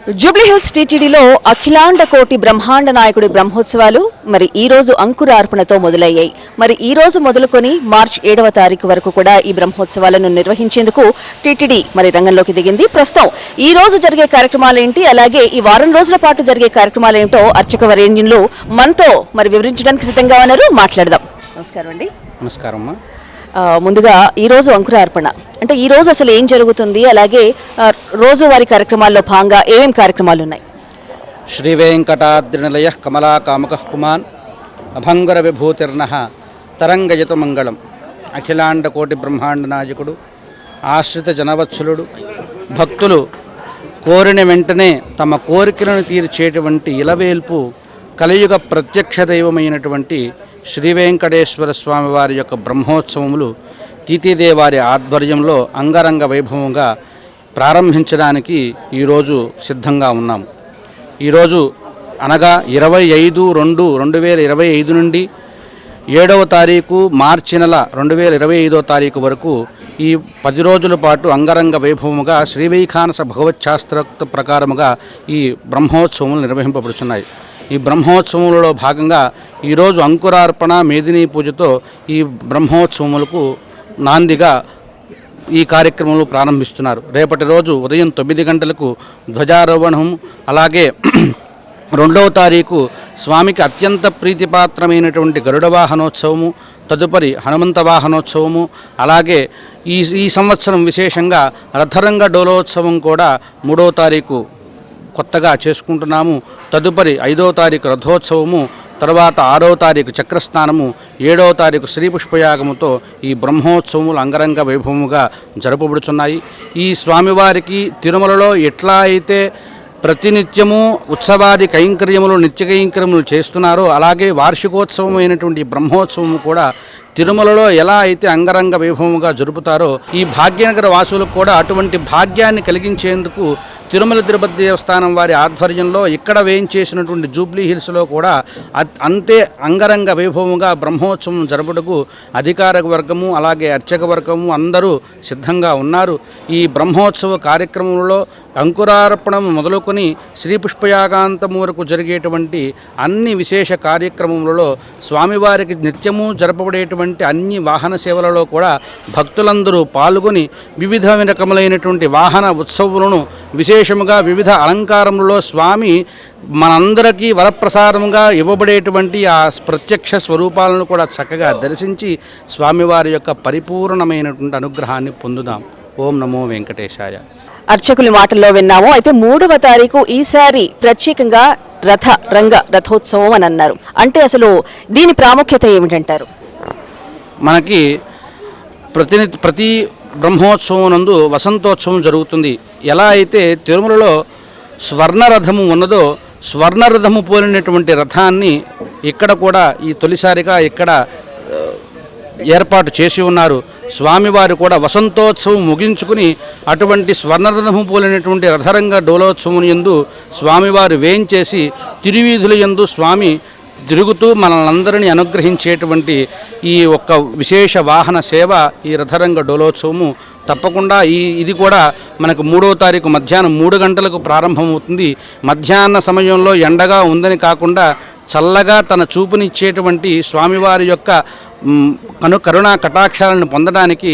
జూబ్లీహిల్స్ టీటీడీలో అఖిలాండ కోటి బ్రహ్మాండ నాయకుడి బ్రహ్మోత్సవాలు మరి ఈ రోజు అంకురార్పణతో మొదలయ్యాయి. మరి ఈ రోజు మొదలుకొని మార్చి 7వ తారీఖు వరకు కూడా ఈ బ్రహ్మోత్సవాలను నిర్వహించేందుకు టీటీడీ మరి రంగంలోకి దిగింది. ప్రస్తుతం ఈ రోజు జరిగే కార్యక్రమాలేంటి, అలాగే ఈ వారం రోజుల పాటు జరిగే కార్యక్రమాలేంటో అర్చక వరేణ్యులు మనతో మరి వివరించడానికి సిద్ధంగా ఉన్నారు. మాట్లాడదాం. నమస్కారం అండి. నమస్కారం. ముందుగా ఈ రోజు అంకురార్పణ అంటే ఈ రోజు అసలు ఏం జరుగుతుంది, అలాగే రోజువారీ కార్యక్రమాల్లో భాగంగా ఏమేమి కార్యక్రమాలు ఉన్నాయి? శ్రీ వెంకటాద్రినిలయ కమలాకామక పుమాన్ అభంగర విభూతిర్న తరంగయత మంగళం. అఖిలాండ కోటి బ్రహ్మాండ నాయకుడు, ఆశ్రిత జనవత్సలుడు, భక్తులు కోరిన వెంటనే తమ కోరికలను తీర్చేటువంటి ఇలవేల్పు కలియుగ ప్రత్యక్ష దైవమైనటువంటి శ్రీ వెంకటేశ్వర స్వామి వారి యొక్క బ్రహ్మోత్సవములు తీతీదేవారి ఆధ్వర్యంలో అంగరంగ వైభవంగా ప్రారంభించడానికి ఈరోజు సిద్ధంగా ఉన్నాము. ఈరోజు అనగా 25/2/2025 నుండి 7వ తారీఖు మార్చి నెల 2025వ తారీఖు వరకు ఈ 10 రోజుల పాటు అంగరంగ వైభవముగా శ్రీవైఖానస భగవత్ శాస్త్రోక్త ప్రకారముగా ఈ బ్రహ్మోత్సవములు నిర్వహింపబడుచున్నాయి. ఈ బ్రహ్మోత్సవములలో భాగంగా ఈరోజు అంకురార్పణ మేదినీ పూజతో ఈ బ్రహ్మోత్సవములకు నాందిగా ఈ కార్యక్రమాలు ప్రారంభిస్తున్నారు. రేపటి రోజు ఉదయం 9 గంటలకు ధ్వజారోహణం, అలాగే 2వ తారీఖు స్వామికి అత్యంత ప్రీతిపాత్రమైనటువంటి గరుడ వాహనోత్సవము, తదుపరి హనుమంత వాహనోత్సవము, అలాగే ఈ సంవత్సరం విశేషంగా రథరంగ డోలోత్సవం కూడా 3వ తారీఖు కొత్తగా చేసుకుంటున్నాము. తదుపరి 5వ తారీఖు రథోత్సవము, తర్వాత 6వ తారీఖు చక్రస్నానము, 7వ తారీఖు శ్రీ పుష్పయాగముతో ఈ బ్రహ్మోత్సవములు అంగరంగ వైభవముగా జరపబడుచున్నాయి. ఈ స్వామివారికి తిరుమలలో ఎట్లా అయితే ప్రతినిత్యము ఉత్సవాది కైంకర్యములు నిత్య కైంకర్యములు చేస్తున్నారో, అలాగే వార్షికోత్సవం అయినటువంటి బ్రహ్మోత్సవము కూడా తిరుమలలో ఎలా అయితే అంగరంగ వైభవముగా జరుపుతారో ఈ భాగ్యనగర వాసులకు కూడా అటువంటి భాగ్యాన్ని కలిగించేందుకు తిరుమల తిరుపతి దేవస్థానం వారి ఆధ్వర్యంలో ఇక్కడ వేయించేసినటువంటి జూబ్లీ హిల్స్లో కూడా అంతే అంగరంగ వైభవంగా బ్రహ్మోత్సవం జరుపుటకు అధికార వర్గము అలాగే అర్చక వర్గము అందరూ సిద్ధంగా ఉన్నారు. ఈ బ్రహ్మోత్సవ కార్యక్రమంలో అంకురార్పణం మొదలుకొని శ్రీ పుష్పయాగాంతము వరకు జరిగేటువంటి అన్ని విశేష కార్యక్రమములలో స్వామివారికి నిత్యము జరపబడేటువంటి అన్ని వాహన సేవలలో కూడా భక్తులందరూ పాల్గొని వివిధ రకములైనటువంటి వాహన ఉత్సవములను విశేషముగా వివిధ అలంకారములలో స్వామి మనందరికీ వరప్రసాదముగా ఇవ్వబడేటువంటి ఆ ప్రత్యక్ష స్వరూపాలను కూడా చక్కగా దర్శించి స్వామివారి యొక్క పరిపూర్ణమైనటువంటి అనుగ్రహాన్ని పొందుదాం. ఓం నమో వెంకటేశాయ. అర్చకుల మాటల్లో విన్నాము. అయితే 3వ తారీఖు ఈసారి ప్రత్యేకంగా రథోత్సవం అని అన్నారు. అంటే అసలు దీని ప్రాముఖ్యత ఏమిటంటారు? మనకి ప్రతి బ్రహ్మోత్సవం నందు వసంతోత్సవం జరుగుతుంది. ఎలా అయితే తిరుమలలో స్వర్ణరథము ఉన్నదో స్వర్ణరథము పోలినటువంటి రథాన్ని ఇక్కడ కూడా ఈ తొలిసారిగా ఇక్కడ ఏర్పాటు చేసి ఉన్నారు. స్వామివారు కూడా వసంతోత్సవం ముగించుకుని అటువంటి స్వర్ణరథము పోలినటువంటి రథరంగ డోలోత్సవం యందు స్వామివారు వేయించేసి తిరువీధుల యందు స్వామి తిరుగుతూ మనల్నందరినీ అనుగ్రహించేటువంటి ఈ ఒక్క విశేష వాహన సేవ ఈ రథరంగ డోలోత్సవము తప్పకుండా ఇది కూడా మనకు 3వ తారీఖు మధ్యాహ్నం 3 గంటలకు ప్రారంభమవుతుంది. మధ్యాహ్న సమయంలో ఎండగా ఉందని కాకుండా చల్లగా తన చూపునిచ్చేటువంటి స్వామివారి యొక్క కరుణా కటాక్షాలను పొందడానికి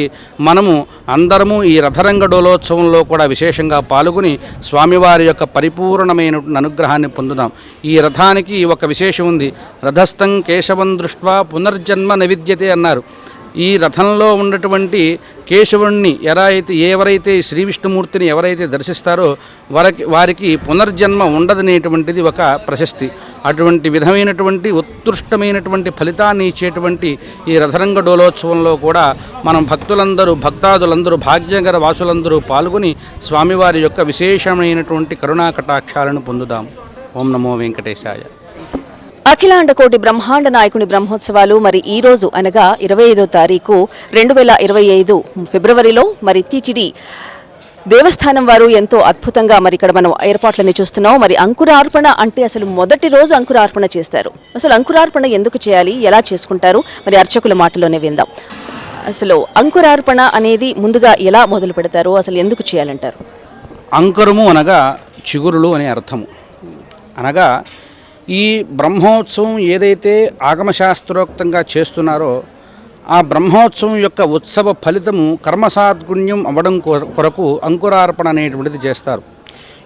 మనము అందరము ఈ రథరంగ డోలోత్సవంలో కూడా విశేషంగా పాల్గొని స్వామివారి యొక్క పరిపూర్ణమైనటువంటి అనుగ్రహాన్ని పొందుదాం. ఈ రథానికి ఒక విశేషం ఉంది. రథస్థం కేశవం దృష్ట్వా పునర్జన్మ నవిద్యతే అన్నారు. ఈ రథంలో ఉన్నటువంటి కేశవుణ్ణి ఎవరైతే శ్రీ విష్ణుమూర్తిని ఎవరైతే దర్శిస్తారో వారికి పునర్జన్మ ఉండదనేటువంటిది ఒక ప్రశస్తి. అటువంటి విధమైనటువంటి ఉత్కృష్టమైనటువంటి ఫలితాన్ని ఇచ్చేటువంటి ఈ రథరంగ డోలోత్సవంలో కూడా మనం భక్తాదులందరూ భాగ్యనగర వాసులందరూ పాల్గొని స్వామివారి యొక్క విశేషమైనటువంటి కరుణా కటాక్షాలను పొందుదాం. ఓం నమో వెంకటేశాయ. అఖిలాండ కోటి బ్రహ్మాండ నాయకుని బ్రహ్మోత్సవాలు మరి ఈ రోజు అనగా 25వ తారీఖు 2025 ఫిబ్రవరిలో మరి టీటీడీ దేవస్థానం వారు ఎంతో అద్భుతంగా మరి ఇక్కడ మనం ఏర్పాట్లన్నీ చూస్తున్నాం. మరి అంకురార్పణ అంటే అసలు మొదటి రోజు అంకురార్పణ చేస్తారు. అసలు అంకురార్పణ ఎందుకు చేయాలి, ఎలా చేసుకుంటారు, మరి అర్చకుల మాటలోనే విందాం. అసలు అంకురార్పణ అనేది ముందుగా ఎలా మొదలు పెడతారు, అసలు ఎందుకు చేయాలంటారు? అంకురము అనగా చిగురులు అనే అర్థము. అనగా ఈ బ్రహ్మోత్సవం ఏదైతే ఆగమశాస్త్రోక్తంగా చేస్తున్నారో ఆ బ్రహ్మోత్సవం యొక్క ఉత్సవ ఫలితము కర్మసాద్గుణ్యం అవ్వడం కొరకు అంకురార్పణ అనేటువంటిది చేస్తారు.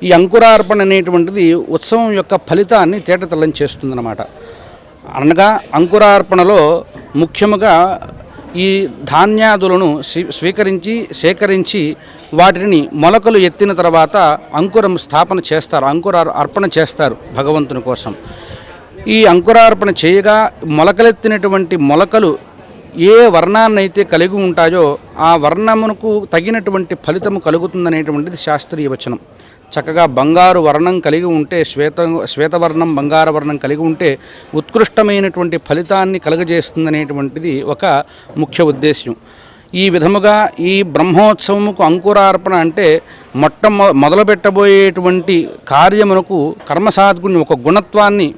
ఈ అంకురార్పణ అనేటువంటిది ఉత్సవం యొక్క ఫలితాన్ని తేటతెల్లం చేస్తుందన్నమాట. అనగా అంకురార్పణలో ముఖ్యముగా ఈ ధాన్యాదులను సేకరించి వాటిని మొలకలు ఎత్తిన తర్వాత అంకురం స్థాపన చేస్తారు, అర్పణ చేస్తారు భగవంతుని కోసం. ఈ అంకురార్పణ చేయగా మొలకలెత్తినటువంటి మొలకలు ఏ వర్ణాన్నైతే కలిగి ఉంటాయో ఆ వర్ణమునకు తగినటువంటి ఫలితము కలుగుతుందనేటువంటిది శాస్త్రీయ వచనం. చక్కగా బంగారు వర్ణం కలిగి ఉంటే శ్వేతవర్ణం బంగారు వర్ణం కలిగి ఉంటే ఉత్కృష్టమైనటువంటి ఫలితాన్ని కలుగజేస్తుందనేటువంటిది ఒక ముఖ్య ఉద్దేశ్యం. ఈ విధముగా ఈ బ్రహ్మోత్సవముకు అంకురార్పణ అంటే మొదలు పెట్టబోయేటువంటి కార్యమునకు కర్మసాద్గుణ్యం ఒక గుణత్వాన్ని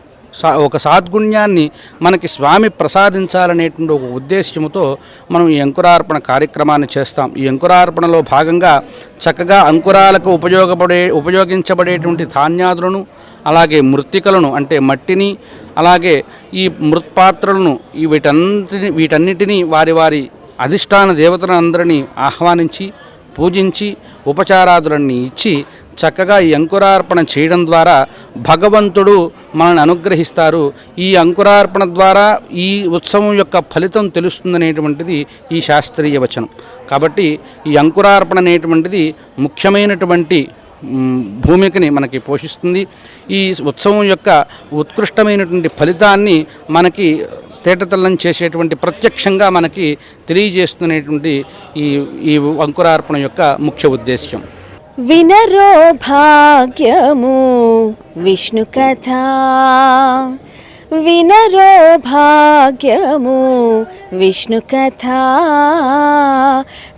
ఒక సాద్గుణ్యాన్ని మనకి స్వామి ప్రసాదించాలనేటువంటి ఒక ఉద్దేశ్యముతో మనం ఈ అంకురార్పణ కార్యక్రమాన్ని చేస్తాం. ఈ అంకురార్పణలో భాగంగా చక్కగా అంకురాలకు ఉపయోగించబడేటువంటి ధాన్యాదులను అలాగే మృత్తికలను అంటే మట్టిని అలాగే ఈ మృత్పాత్రలను వీటన్నిటినీ వారి అధిష్టాన దేవతలందరినీ ఆహ్వానించి పూజించి ఉపచారాదులన్నీ ఇచ్చి చక్కగా ఈ అంకురార్పణ చేయడం ద్వారా భగవంతుడు మనల్ని అనుగ్రహిస్తారు. ఈ అంకురార్పణ ద్వారా ఈ ఉత్సవం యొక్క ఫలితం తెలుస్తుందనేటువంటిది ఈ శాస్త్రీయ వచనం. కాబట్టి ఈ అంకురార్పణ అనేటువంటిది ముఖ్యమైనటువంటి భూమికని మనకి పోషిస్తుంది. ఈ ఉత్సవం యొక్క ఉత్కృష్టమైనటువంటి ఫలితాన్ని మనకి తేటతెల్లం చేసేటువంటి ప్రత్యక్షంగా మనకి తెలియజేస్తున్నటువంటి ఈ అంకురార్పణ యొక్క ముఖ్య ఉద్దేశ్యం. వినరో భాగ్యము విష్ణు కథ, వినరో భాగ్యము విష్ణు కథ,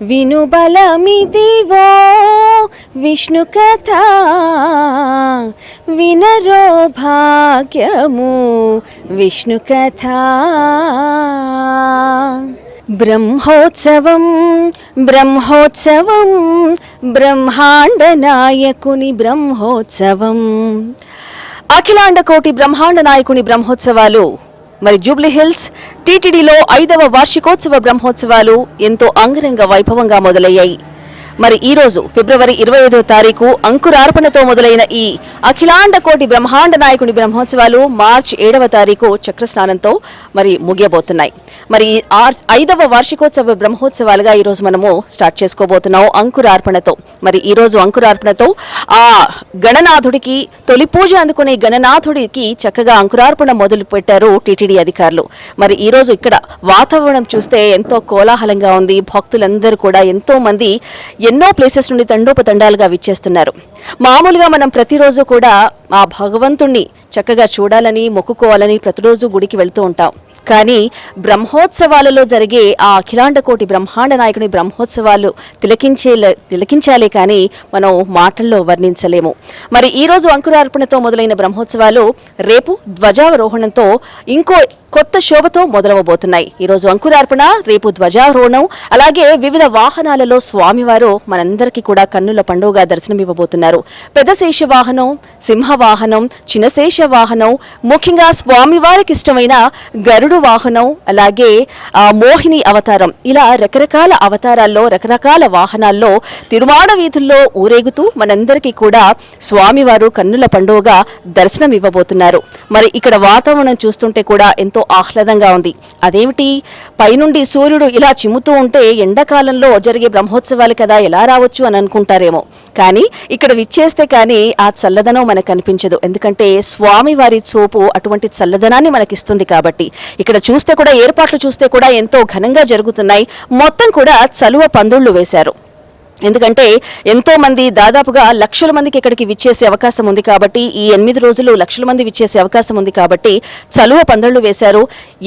వినుబలమిదివో విష్ణు కథ, వినరో భాగ్యము విష్ణు కథ. బ్రహ్మోత్సవం బ్రహ్మోత్సవం బ్రహ్మాండ నాయకుని బ్రహ్మోత్సవం. అఖిలాండ కోటి బ్రహ్మాండ నాయకుని బ్రహ్మోత్సవాలు మరి జూబ్లీ హిల్స్ టీటీడీలో 5వ వార్షికోత్సవ బ్రహ్మోత్సవాలు ఎంతో అంగరంగ వైభవంగా మొదలయ్యాయి. మరి ఈరోజు ఫిబ్రవరి 25వ తారీఖు అంకురార్పణతో మొదలైన ఈ అఖిలాండ కోటి బ్రహ్మాండ నాయకుని బ్రహ్మోత్సవాలు మార్చి 7వ తారీఖు చక్రస్నానంతో మరి ముగియబోతున్నాయి. మరి 5వ వార్షికోత్సవ బ్రహ్మోత్సవాలుగా ఈరోజు మనము స్టార్ట్ చేసుకోబోతున్నాం అంకురార్పణతో. మరి ఈరోజు అంకురార్పణతో ఆ గణనాథుడికి తొలి పూజ అందుకునే గణనాథుడికి చక్కగా అంకురార్పణ మొదలు పెట్టారు టీటీడీ అధికారులు. మరి ఈరోజు ఇక్కడ వాతావరణం చూస్తే ఎంతో కోలాహలంగా ఉంది. భక్తులందరూ కూడా ఎంతో మంది ఎన్నో ప్లేసెస్ నుండి తండోపతండాలుగా విచ్చేస్తున్నారు. మామూలుగా మనం ప్రతిరోజు కూడా ఆ భగవంతుణ్ణి చక్కగా చూడాలని మొక్కుకోవాలని ప్రతిరోజు గుడికి వెళ్తూ ఉంటాం. కానీ బ్రహ్మోత్సవాలలో జరిగే ఆ అఖిలాండ కోటి బ్రహ్మాండ నాయకుని బ్రహ్మోత్సవాలు తిలకించాలే కానీ మనం మాటల్లో వర్ణించలేము. మరి ఈరోజు అంకురార్పణతో మొదలైన బ్రహ్మోత్సవాలు రేపు ధ్వజారోహణంతో ఇంకో కొత్త శోభతో మొదలవబోతున్నాయి. ఈరోజు అంకురార్పణ, రేపు ధ్వజారోహణం, అలాగే వివిధ వాహనాలలో స్వామివారు మనందరికీ కూడా కన్నుల పండుగగా దర్శనమివ్వబోతున్నారు. పెద్ద శేష వాహనం, సింహ వాహనం, చిన్నశేష వాహనం, ముఖ్యంగా స్వామివారికి ఇష్టమైన గరుడు వాహనం, అలాగే మోహిని అవతారం, ఇలా రకరకాల అవతారాల్లో రకరకాల వాహనాల్లో తిరుమాడ వీధుల్లో ఊరేగుతూ మనందరికీ కూడా స్వామివారు కన్నుల పండుగగా దర్శనమివ్వబోతున్నారు. మరి ఇక్కడ వాతావరణం చూస్తుంటే కూడా ఎంతో ఆహ్లాదంగా ఉంది. అదేమిటి, పైనుండి సూర్యుడు ఇలా చిమ్ముతూ ఉంటే ఎండాకాలంలో జరిగే బ్రహ్మోత్సవాలు కదా ఎలా రావచ్చు అని అనుకుంటారేమో. కానీ ఇక్కడ విచ్చేస్తే కానీ ఆ చల్లదనం మనకు కనిపించదు. ఎందుకంటే స్వామివారి చూపు అటువంటి చల్లదనాన్ని మనకిస్తుంది. కాబట్టి ఇక్కడ చూస్తే కూడా ఏర్పాట్లు చూస్తే కూడా ఎంతో ఘనంగా జరుగుతున్నాయి. మొత్తం కూడా చలువ పందుళ్లు వేశారు. ఎందుకంటే ఎంతో మంది, దాదాపుగా లక్షల మందికి ఇక్కడికి విచ్చేసే అవకాశం ఉంది. కాబట్టి ఈ 8 రోజులు లక్షల మంది విచ్చేసే అవకాశం ఉంది. కాబట్టి చలువ పందళ్లు వేశారు.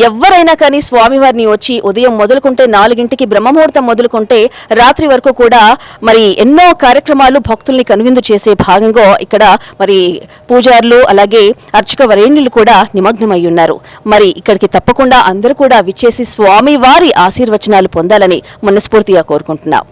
ఎవరైనా కానీ స్వామివారిని వచ్చి ఉదయం మొదలుకుంటే 4ంటికి బ్రహ్మముహూర్తం మొదలుకుంటే రాత్రి వరకు కూడా మరి ఎన్నో కార్యక్రమాలు భక్తుల్ని కనువిందు చేసే భాగంగా ఇక్కడ మరి పూజారులు అలాగే అర్చక వరేణ్యులు కూడా నిమగ్నమై ఉన్నారు. మరి ఇక్కడికి తప్పకుండా అందరూ కూడా విచ్చేసి స్వామివారి ఆశీర్వచనాలు పొందాలని మనస్ఫూర్తిగా కోరుకుంటున్నాం.